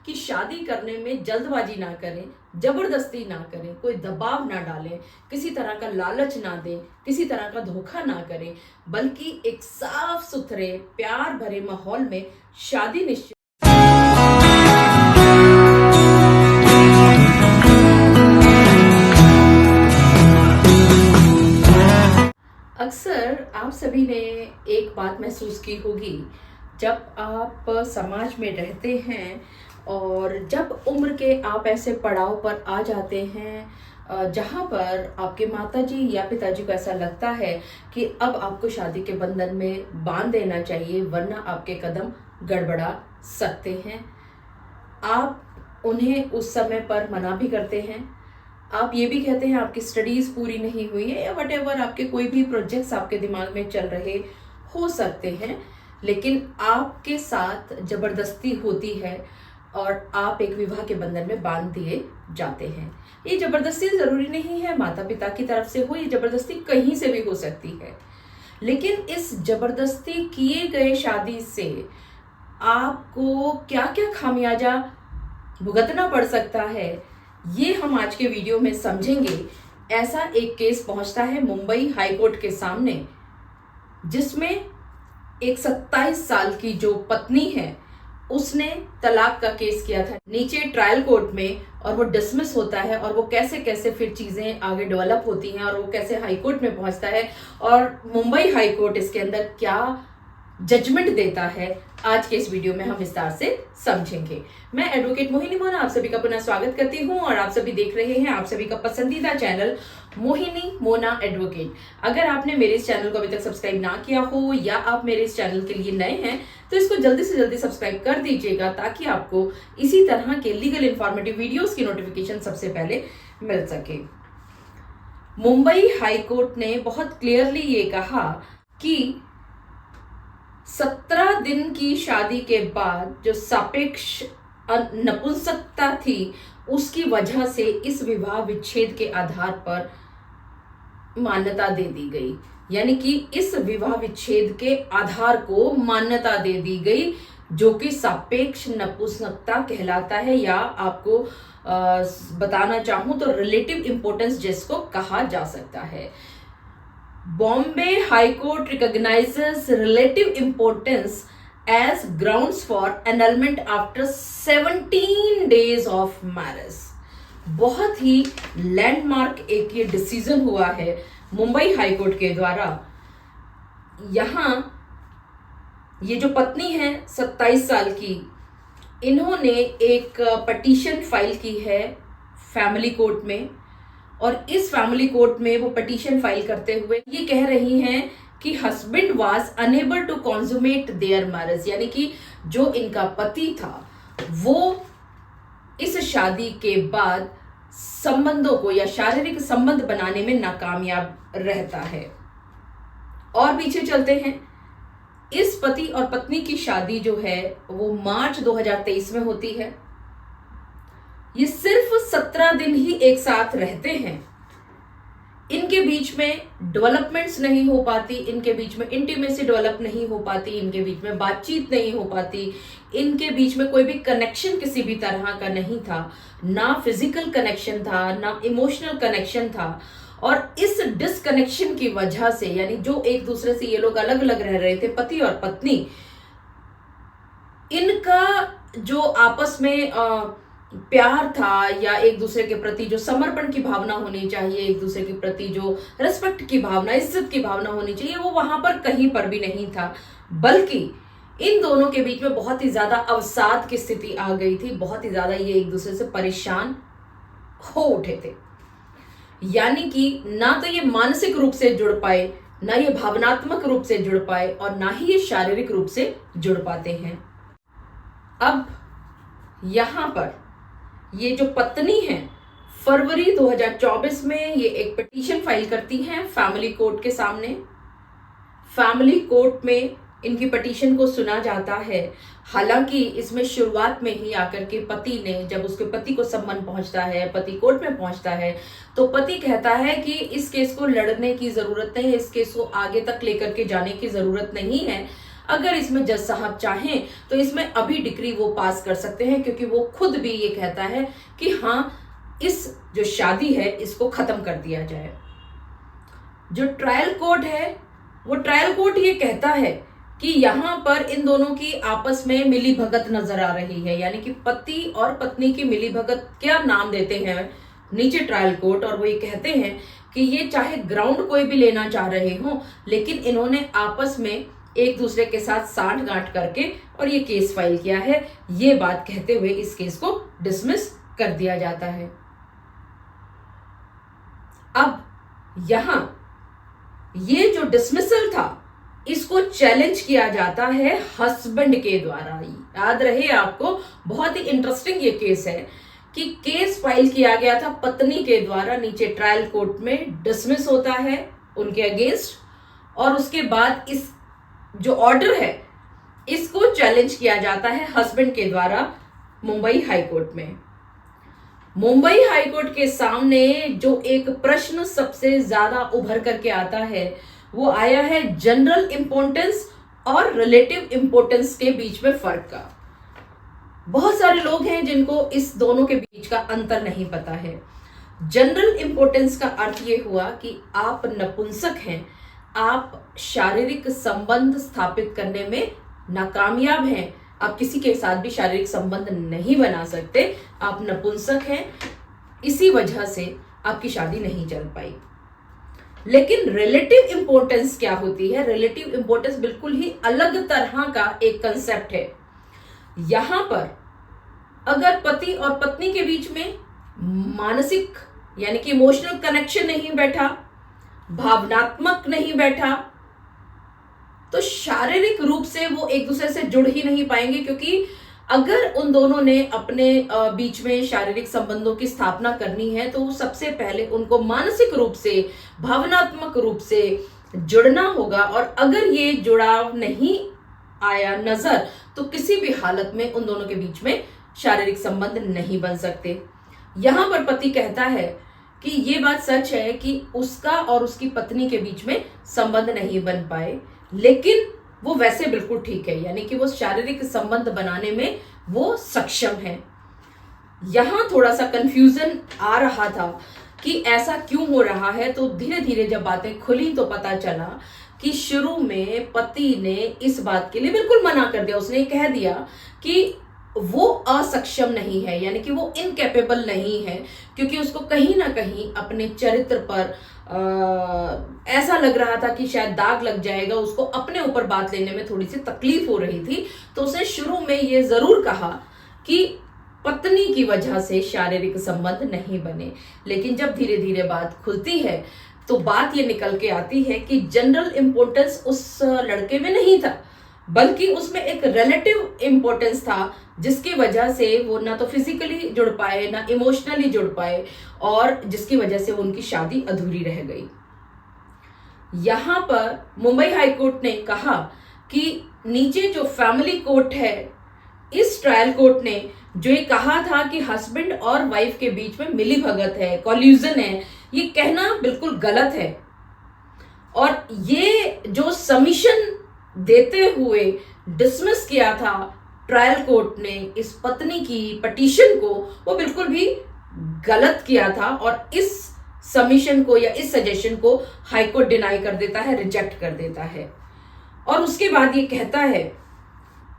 कि शादी करने में जल्दबाजी ना करें, जबरदस्ती ना करें, कोई दबाव ना डालें, किसी तरह का लालच ना दें, किसी तरह का धोखा ना करें, बल्कि एक साफ सुथरे प्यार भरे माहौल में शादी निश्चित। अक्सर आप सभी ने एक बात महसूस की होगी, जब आप समाज में रहते हैं और जब उम्र के आप ऐसे पड़ाव पर आ जाते हैं जहाँ पर आपके माताजी या पिताजी को ऐसा लगता है कि अब आपको शादी के बंधन में बांध देना चाहिए, वरना आपके कदम गड़बड़ा सकते हैं। आप उन्हें उस समय पर मना भी करते हैं, आप ये भी कहते हैं आपकी स्टडीज पूरी नहीं हुई है या वटेवर आपके कोई भी प्रोजेक्ट्स आपके दिमाग में चल रहे हो सकते हैं, लेकिन आपके साथ जबरदस्ती होती है और आप एक विवाह के बंधन में बांध दिए जाते हैं। ये जबरदस्ती जरूरी नहीं है माता पिता की तरफ से हो, ये जबरदस्ती कहीं से भी हो सकती है, लेकिन इस जबरदस्ती किए गए शादी से आपको क्या क्या खामियाजा भुगतना पड़ सकता है, ये हम आज के वीडियो में समझेंगे। ऐसा एक केस पहुंचता है मुंबई हाई कोर्ट के सामने, जिसमें एक 27 साल की जो पत्नी है उसने तलाक का केस किया था नीचे ट्रायल कोर्ट में, और वो डिसमिस होता है और वो कैसे कैसे फिर चीजें आगे डेवलप होती हैं और वो कैसे हाई कोर्ट में पहुंचता है और मुंबई हाई कोर्ट इसके अंदर क्या जजमेंट देता है, आज के इस वीडियो में हम विस्तार से समझेंगे। मैं एडवोकेट मोहिनी मोना आप सभी का पुनः स्वागत करती हूं और आप सभी देख रहे हैं आप सभी का पसंदीदा चैनल मोहिनी मोना एडवोकेट। अगर आपने मेरे इस चैनल को अभी तक सब्सक्राइब ना किया हो या आप मेरे इस चैनल के लिए नए हैं तो इसको जल्दी से जल्दी सब्सक्राइब कर दीजिएगा, ताकि आपको इसी तरह के लीगल इंफॉर्मेटिव वीडियोस की नोटिफिकेशन सबसे पहले मिल सके। मुंबई हाई कोर्ट ने बहुत क्लियरली ये कहा कि 17 दिन की शादी के बाद जो सापेक्ष नपुंसकता थी उसकी वजह से इस विवाह विच्छेद के आधार पर मान्यता दे दी गई, यानी कि इस विवाह विच्छेद के आधार को मान्यता दे दी गई, जो कि सापेक्ष नपुंसकता कहलाता है, या आपको बताना चाहूं तो रिलेटिव इंपॉर्टेंस जिसको कहा जा सकता है। Bombay High Court recognizes relative importance as grounds for annulment after 17 days of marriage। बहुत ही लैंडमार्क एक ये डिसीजन हुआ है मुंबई हाई कोर्ट के द्वारा। यहां ये जो पत्नी है 27 साल की, इन्होंने एक पटिशन फाइल की है फैमिली कोर्ट में, और इस फैमिली कोर्ट में वो पिटीशन फाइल करते हुए ये कह रही हैं कि husband was unable to consummate their marriage, यानी कि जो इनका पति था वो इस शादी के बाद संबंधों को या शारीरिक संबंध बनाने में नाकामयाब रहता है। और पीछे चलते हैं, इस पति और पत्नी की शादी जो है वो मार्च 2023 में होती है। ये सिर्फ 17 दिन ही एक साथ रहते हैं, इनके बीच में डेवलपमेंट्स नहीं हो पाती, इनके बीच में इंटीमेसी डेवलप नहीं हो पाती, इनके बीच में बातचीत नहीं हो पाती, इनके बीच में कोई भी कनेक्शन किसी भी तरह का नहीं था, ना फिजिकल कनेक्शन था ना इमोशनल कनेक्शन था। और इस डिसकनेक्शन की वजह से, यानी जो एक दूसरे से ये लोग अलग अलग रह रहे थे पति और पत्नी, इनका जो आपस में प्यार था या एक दूसरे के प्रति जो समर्पण की भावना होनी चाहिए, एक दूसरे के प्रति जो रिस्पेक्ट की भावना, इज्जत की भावना होनी चाहिए, वो वहां पर कहीं पर भी नहीं था, बल्कि इन दोनों के बीच में बहुत ही ज्यादा अवसाद की स्थिति आ गई थी। बहुत ही ज्यादा ये एक दूसरे से परेशान हो उठे थे, यानी कि ना तो ये मानसिक रूप से जुड़ पाए, ना ये भावनात्मक रूप से जुड़ पाए, और ना ही ये शारीरिक रूप से जुड़ पाते हैं। अब यहां पर ये जो पत्नी है फरवरी 2024 में ये एक पिटीशन फाइल करती हैं फैमिली कोर्ट के सामने। फैमिली कोर्ट में इनकी पिटीशन को सुना जाता है। हालांकि इसमें शुरुआत में ही आकर के पति ने, जब उसके पति को सम्मन पहुंचता है, पति कोर्ट में पहुंचता है, तो पति कहता है कि इस केस को लड़ने की जरूरत नहीं है, इस केस को आगे तक लेकर के जाने की जरूरत नहीं है, अगर इसमें जज साहब चाहें तो इसमें अभी डिक्री वो पास कर सकते हैं, क्योंकि वो खुद भी ये कहता है कि हाँ, इस जो शादी है इसको खत्म कर दिया जाए। जो ट्रायल कोर्ट है, वो ट्रायल कोर्ट ये कहता है कि यहाँ पर इन दोनों की आपस में मिली भगत नजर आ रही है, यानी कि पति और पत्नी की मिली भगत। क्या नाम देते हैं नीचे ट्रायल कोर्ट, और वो ये कहते हैं कि ये चाहे ग्राउंड कोई भी लेना चाह रहे हो, लेकिन इन्होंने आपस में एक दूसरे के साथ साठ गांठ करके और ये केस फाइल किया है। ये बात कहते हुए इस केस को डिसमिस कर दिया जाता है। अब यहां ये जो डिसमिसल था, इसको चैलेंज किया जाता है हस्बैंड के द्वारा। याद रहे आपको, बहुत ही इंटरेस्टिंग ये केस है कि केस फाइल किया गया था पत्नी के द्वारा, नीचे ट्रायल कोर्ट में डिसमिस होता है उनके अगेंस्ट, और उसके बाद इस जो ऑर्डर है इसको चैलेंज किया जाता है हस्बैंड के द्वारा मुंबई हाई कोर्ट में। मुंबई हाई कोर्ट के सामने जो एक प्रश्न सबसे ज्यादा उभर करके आता है, वो आया है जनरल इंपॉर्टेंस और रिलेटिव इंपॉर्टेंस के बीच में फर्क का। बहुत सारे लोग हैं जिनको इस दोनों के बीच का अंतर नहीं पता है। जनरल इंपॉर्टेंस का अर्थ ये हुआ कि आप नपुंसक हैं, आप शारीरिक संबंध स्थापित करने में नाकामयाब हैं, आप किसी के साथ भी शारीरिक संबंध नहीं बना सकते, आप नपुंसक हैं, इसी वजह से आपकी शादी नहीं चल पाई। लेकिन रिलेटिव इंपॉर्टेंस क्या होती है? रिलेटिव इंपॉर्टेंस बिल्कुल ही अलग तरह का एक कंसेप्ट है। यहां पर अगर पति और पत्नी के बीच में मानसिक यानी कि इमोशनल कनेक्शन नहीं बैठा, भावनात्मक नहीं बैठा, तो शारीरिक रूप से वो एक दूसरे से जुड़ ही नहीं पाएंगे। क्योंकि अगर उन दोनों ने अपने बीच में शारीरिक संबंधों की स्थापना करनी है, तो सबसे पहले उनको मानसिक रूप से, भावनात्मक रूप से जुड़ना होगा। और अगर ये जुड़ाव नहीं आया नजर, तो किसी भी हालत में उन दोनों के बीच में शारीरिक संबंध नहीं बन सकते। यहां पर पति कहता है कि ये बात सच है कि उसका और उसकी पत्नी के बीच में संबंध नहीं बन पाए, लेकिन वो वैसे बिल्कुल ठीक है, यानी कि वो शारीरिक संबंध बनाने में वो सक्षम है। यहां थोड़ा सा कंफ्यूजन आ रहा था कि ऐसा क्यों हो रहा है, तो धीरे धीरे जब बातें खुली तो पता चला कि शुरू में पति ने इस बात के लिए बिल्कुल मना कर दिया। उसने कह दिया कि वो असक्षम नहीं है, यानी कि वो इनकेपेबल नहीं है, क्योंकि उसको कहीं ना कहीं अपने चरित्र पर ऐसा लग रहा था कि शायद दाग लग जाएगा, उसको अपने ऊपर बात लेने में थोड़ी सी तकलीफ हो रही थी। तो उसने शुरू में ये जरूर कहा कि पत्नी की वजह से शारीरिक संबंध नहीं बने, लेकिन जब धीरे धीरे बात खुलती है तो बात ये निकल के आती है कि जनरल इंपॉर्टेंस उस लड़के में नहीं था, बल्कि उसमें एक रिलेटिव इंपॉर्टेंस था, जिसकी वजह से वो ना तो फिजिकली जुड़ पाए, ना इमोशनली जुड़ पाए, और जिसकी वजह से उनकी शादी अधूरी रह गई। यहां पर मुंबई हाई कोर्ट ने कहा कि नीचे जो फैमिली कोर्ट है, इस ट्रायल कोर्ट ने जो ये कहा था कि हस्बैंड और वाइफ के बीच में मिली भगत है, कॉल्यूजन है, ये कहना बिल्कुल गलत है। और ये जो सबमिशन देते हुए डिसमिस किया था ट्रायल कोर्ट ने इस पत्नी की पिटीशन को, वो बिल्कुल भी गलत किया था, और इस सबमिशन को या इस सजेशन को हाई कोर्ट डिनाई कर देता है, रिजेक्ट कर देता है। और उसके बाद ये कहता है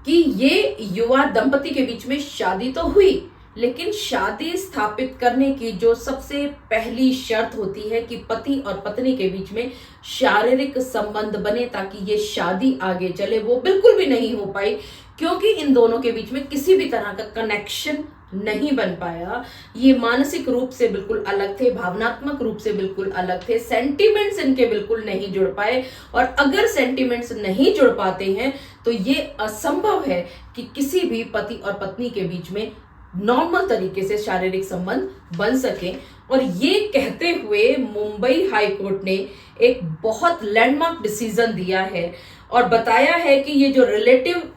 कि ये युवा दंपति के बीच में शादी तो हुई, लेकिन शादी स्थापित करने की जो सबसे पहली शर्त होती है कि पति और पत्नी के बीच में शारीरिक संबंध बने ताकि ये शादी आगे चले, वो बिल्कुल भी नहीं हो पाई, क्योंकि इन दोनों के बीच में किसी भी तरह का कनेक्शन नहीं बन पाया। ये मानसिक रूप से बिल्कुल अलग थे, भावनात्मक रूप से बिल्कुल अलग थे, सेंटिमेंट्स इनके बिल्कुल नहीं जुड़ पाए। और अगर सेंटिमेंट्स नहीं जुड़ पाते हैं तो ये असंभव है कि किसी भी पति और पत्नी के बीच में नॉर्मल तरीके से शारीरिक संबंध बन सके। और ये कहते हुए मुंबई हाई कोर्ट ने एक बहुत लैंडमार्क डिसीजन दिया है और बताया है कि ये जो रिलेटिव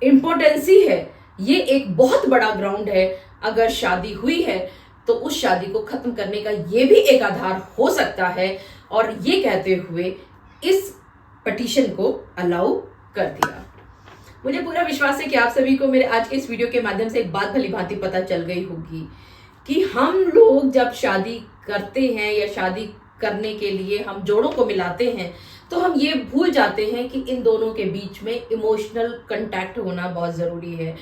इंपॉर्टेंसी है, ये एक बहुत बड़ा ग्राउंड है। अगर शादी हुई है तो उस शादी को खत्म करने का ये भी एक आधार हो सकता है, और ये कहते हुए इस पिटीशन को अलाउ कर दिया। मुझे पूरा विश्वास है कि आप सभी को मेरे आज के इस वीडियो के माध्यम से एक बात भली भांति पता चल गई होगी कि हम लोग जब शादी करते हैं या शादी करने के लिए हम जोड़ों को मिलाते हैं तो हम ये भूल जाते हैं कि इन दोनों के बीच में इमोशनल कांटेक्ट होना बहुत जरूरी है।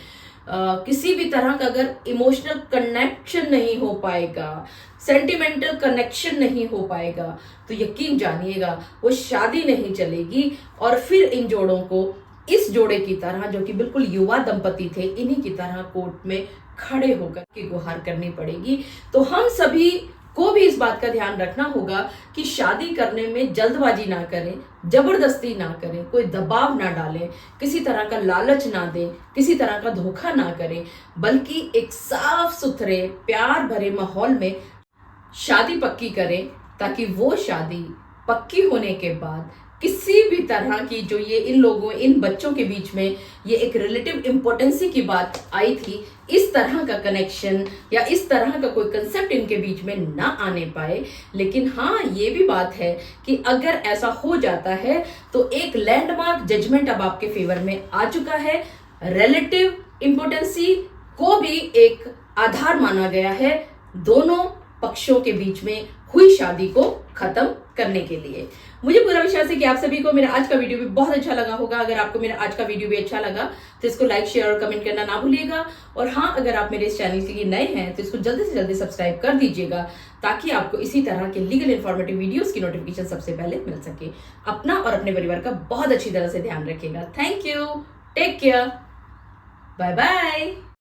किसी भी तरह का अगर इमोशनल कनेक्शन नहीं हो पाएगा, सेंटिमेंटल कनेक्शन नहीं हो पाएगा, तो यकीन जानिएगा वो शादी नहीं चलेगी और फिर इन जोड़ों को इस जोड़े की तरह, जो कि बिल्कुल युवा दंपति थे, इन्हीं की तरह कोर्ट में खड़े होकर के गुहार करनी पड़ेगी। तो हम सभी को भी इस बात का ध्यान रखना होगा कि शादी करने में जल्दबाजी ना करें, जबरदस्ती ना करें, कोई दबाव ना डालें, किसी तरह का लालच ना दें, किसी तरह का धोखा ना करें, बल्कि एक साफ सुथरे प्यार भरे माहौल में शादी पक्की करें, ताकि वो शादी पक्की होने के बाद किसी भी तरह की जो ये इन बच्चों के बीच में ये एक रिलेटिव इम्पोर्टेंसी की बात आई थी, इस तरह का कनेक्शन या इस तरह का कोई कंसेप्ट इनके बीच में ना आने पाए। लेकिन हाँ, ये भी बात है कि अगर ऐसा हो जाता है तो एक लैंडमार्क जजमेंट अब आपके फेवर में आ चुका है। रिलेटिव इम्पोर्टेंसी को भी एक आधार माना गया है दोनों पक्षों के बीच में हुई शादी को खत्म करने के लिए। मुझे पूरा विश्वास है कि आप सभी को मेरा आज का वीडियो भी बहुत अच्छा लगा होगा। अगर आपको मेरा आज का वीडियो भी अच्छा लगा तो इसको लाइक, शेयर और कमेंट करना ना भूलिएगा। और हाँ, अगर आप मेरे इस चैनल के लिए नए हैं तो इसको जल्दी से जल्दी सब्सक्राइब कर दीजिएगा, ताकि आपको इसी तरह के लीगल इन्फॉर्मेटिव वीडियोस की नोटिफिकेशन सबसे पहले मिल सके। अपना और अपने परिवार का बहुत अच्छी तरह से ध्यान रखिएगा। Thank you, take care, bye bye.